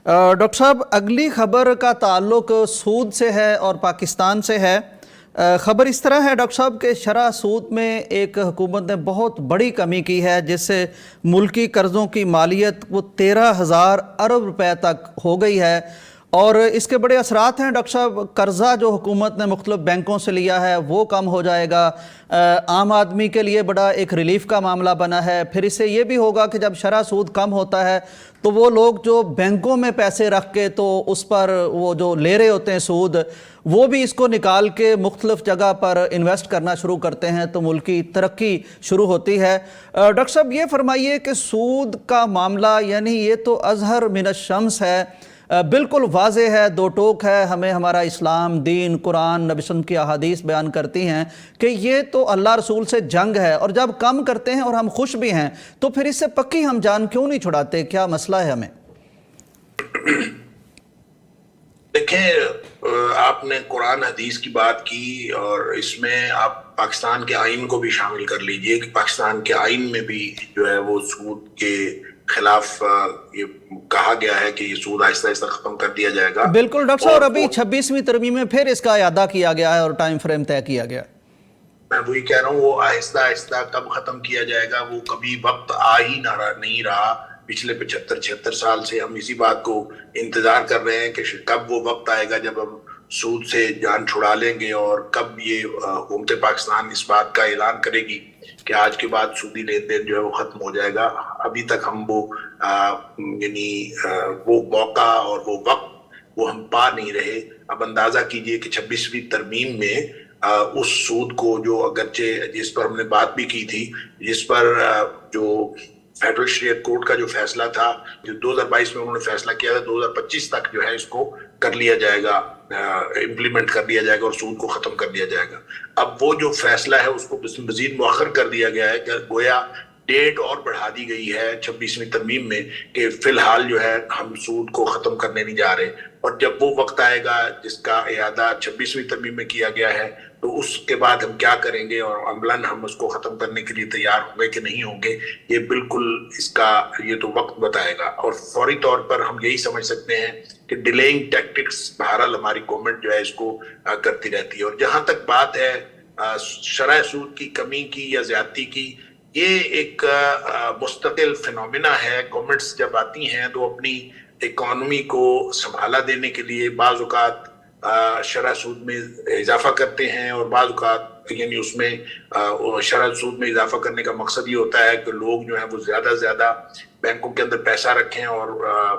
Doctor साहब, अगली खबर का ताल्लुक सूद से है और पाकिस्तान से है। ख़बर इस तरह है डॉक्टर साहब कि शरह सूद में एक हुकूमत ने बहुत बड़ी कमी की है, जिससे मुल्की कर्ज़ों की मालियत वो 13,000 अरब रुपए तक हो गई है और इसके बड़े असरात हैं डॉक्टर साहब। कर्ज़ा जो हुकूमत ने मुख्तलिफ बैंकों से लिया है वो कम हो जाएगा। आम आदमी के लिए बड़ा एक रिलीफ का मामला बना है। फिर इससे ये भी होगा कि जब शरह सूद कम होता है तो वो लोग जो बैंकों में पैसे रख के तो उस पर वो जो ले रहे होते हैं सूद, वो भी इसको निकाल के मुख्तलिफ जगह पर इन्वेस्ट करना शुरू करते हैं, तो मुल्क की तरक्की शुरू होती है। डॉक्टर साहब, ये फरमाइए कि सूद का मामला यानी ये तो अज़हर मिनश शम्स है, बिल्कुल वाज़े है, दो टोक है। हमें हमारा इस्लाम, दीन, कुरान, नबी सल्लल्लाहु अलैहि वसल्लम की अहादीस बयान करती हैं कि ये तो अल्लाह रसूल से जंग है, और जब कम करते हैं और हम खुश भी हैं तो फिर इससे पक्की हम जान क्यों नहीं छुड़ाते? क्या मसला है हमें? देखें, आपने कुरान हदीस की बात की और इसमें आप पाकिस्तान के आइन को भी शामिल कर लीजिए कि पाकिस्तान के आइन में भी जो है वो सूद के खिलाफ ये कहा गया है कि ये सूद आहिस्ता आहिस्ता खत्म कर दिया जाएगा। बिल्कुल डॉक्टर साहब, और अभी 26वीं तरमीम में फिर इसका इआदा किया गया है और टाइम फ्रेम तय किया गया। मैं वही कह रहा हूँ, वो आहिस्ता आहिस्ता कब खत्म किया जाएगा वो कभी वक्त आ ही नहीं रहा। पिछले 75-76 साल से हम इसी बात को इंतजार कर रहे हैं कि कब वो वक्त आएगा जब हम सूद से जान छुड़ा लेंगे, और कब ये हुकूमत पाकिस्तान इस बात का ऐलान करेगी कि आज के बाद सूदी लेन देन जो है वो खत्म हो जाएगा। अभी तक हम वो वो मौका और वो वक्त वो हम पा नहीं रहे। अब अंदाजा कीजिए कि 26वीं तरमीम में उस सूद को, जो अगरचे जिस पर हमने बात भी की थी, जिस पर जो फेडरल शरीयत कोर्ट का जो फैसला था, जो 2022 में उन्होंने फैसला किया था, 2025 तक जो है इसको कर लिया जाएगा, इम्प्लीमेंट कर दिया जाएगा और सूद को खत्म कर दिया जाएगा। अब वो जो फैसला है उसको मजीद मुअख्खर कर दिया गया है, गोया डेट और बढ़ा दी गई है 26वीं तरमीम में कि फिलहाल जो है हम सूद को खत्म करने नहीं जा रहे, और जब वो वक्त आएगा जिसका इआदा 26वीं तरमीम में किया गया है तो उसके बाद हम क्या करेंगे और अमलन हम उसको खत्म करने के लिए तैयार होंगे कि नहीं होंगे, ये बिल्कुल इसका ये तो वक्त बताएगा। और फौरी तौर पर हम यही समझ सकते हैं कि डिलेइंग टैक्टिक्स बहरहाल हमारी गवर्नमेंट जो है इसको करती रहती है। और जहां तक बात है शरह सूद की कमी की या ज्यादती की, ये एक मुस्तकिल फिनोमिना है। गवर्नमेंट्स जब आती हैं तो अपनी इकोनॉमी को संभाला देने के लिए बाज़ औक़ात शरह सूद में इजाफा करते हैं, और बाज़ औक़ात यानी उसमें शरह सूद में इजाफा करने का मकसद ये होता है कि लोग जो है वो ज़्यादा से ज़्यादा बैंकों के अंदर पैसा रखें और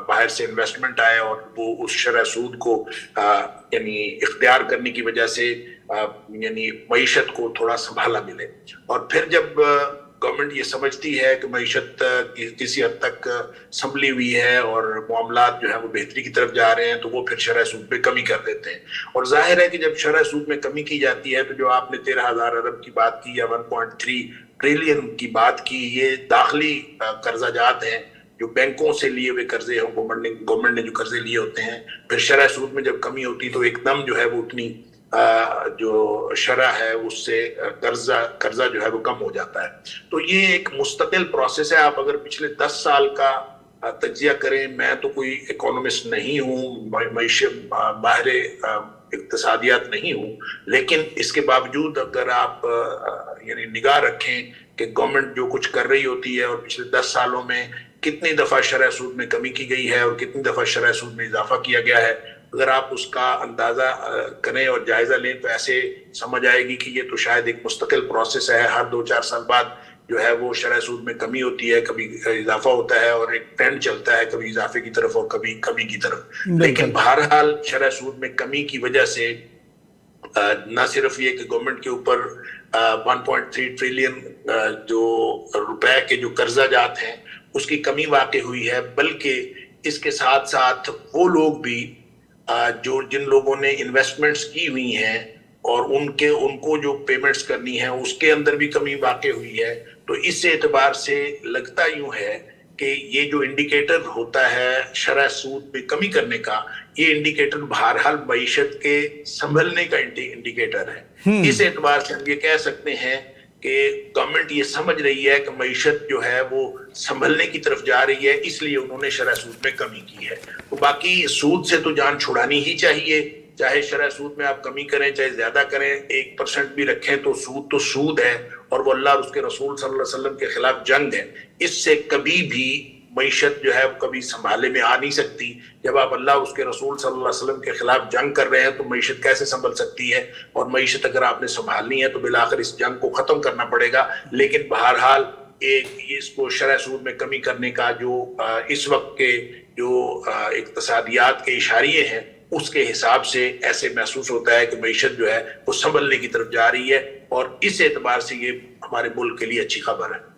बाहर से इन्वेस्टमेंट आए, और वो उस शरह सूद को यानी इख्तियार करने की वजह से यानी मईशत को थोड़ा संभाला मिले। और फिर जब गवर्नमेंट ये समझती है कि मईशत किसी हद तक संभली हुई है और मामलात जो है वो बेहतरी की तरफ जा रहे हैं, तो वो फिर शरह सूद में कमी कर देते हैं। और जाहिर है कि जब शरह सूद में कमी की जाती है तो जो आपने 13,000 अरब की बात की या 1.3 ट्रिलियन की बात की, ये दाखिली कर्जा जात हैं जो बैंकों से लिए हुए कर्जे हैं। गवर्नमेंट ने जो कर्जे लिए होते हैं, फिर शरह सूद में जब कमी होती तो एकदम जो है वो उतनी जो शरह है उससे कर्जा जो है वो कम हो जाता है। तो ये एक मुस्तकिल प्रोसेस है। आप अगर पिछले 10 साल का तजिया करें, मैं तो कोई इकोनॉमिस्ट नहीं हूँ, माहिर इक्तिसादियात नहीं हूँ, लेकिन इसके बावजूद अगर आप यानी निगाह रखें कि गवर्नमेंट जो कुछ कर रही होती है और पिछले 10 सालों में कितनी दफा शरह सूद में कमी की गई है और कितनी दफा शरह सूद में इजाफा किया गया है, अगर आप उसका अंदाजा करें और जायजा लें तो ऐसे समझ आएगी कि ये तो शायद एक मुस्तकिल प्रोसेस है। हर 2-4 साल बाद जो है वो शरह सूद में कमी होती है, कभी इजाफा होता है और एक ट्रेंड चलता है कभी इजाफे की तरफ और कभी कमी की तरफ। लेकिन बहरहाल शरह सूद में कमी की वजह से न सिर्फ ये कि गवर्नमेंट के ऊपर 1.3 ट्रिलियन जो रुपए के जो कर्जा जात हैं उसकी कमी वाक़ई हुई है, बल्कि इसके साथ साथ वो लोग भी जो जिन लोगों ने इन्वेस्टमेंट्स की हुई हैं और उनको जो पेमेंट्स करनी है उसके अंदर भी कमी वाक़ई हुई है। तो इस एतबार से लगता यूं है कि ये जो इंडिकेटर होता है शरह सूद में कमी करने का, ये इंडिकेटर बहरहाल मईशत के संभलने का इंडिकेटर है। इस एतबार से हम ये कह सकते हैं کہ گورنمنٹ یہ سمجھ رہی ہے کہ معیشت جو ہے وہ سنبھلنے کی طرف جا رہی ہے، اس لیے انہوں نے شرح سود میں کمی کی ہے۔ تو باقی سود سے تو جان چھڑانی ہی چاہیے، چاہے شرح سود میں آپ کمی کریں چاہے زیادہ کریں، 1% بھی رکھیں تو سود ہے، اور وہ اللہ اور اس کے رسول صلی اللہ علیہ وسلم کے خلاف جنگ ہے۔ اس سے کبھی بھی معیشت جو ہے وہ کبھی سنبھالے میں آ نہیں سکتی۔ جب آپ اللہ اس کے رسول صلی اللہ علیہ وسلم کے خلاف جنگ کر رہے ہیں تو معیشت کیسے سنبھل سکتی ہے؟ اور معیشت اگر آپ نے سنبھالنی ہے تو بالآخر اس جنگ کو ختم کرنا پڑے گا۔ لیکن بہرحال اس کو شرح سود میں کمی کرنے کا جو اس وقت کے جو اقتصادیات کے اشاریے ہیں اس کے حساب سے ایسے محسوس ہوتا ہے کہ معیشت جو ہے وہ سنبھلنے کی طرف جا رہی ہے، اور اس اعتبار سے یہ ہمارے ملک کے لیے اچھی خبر ہے۔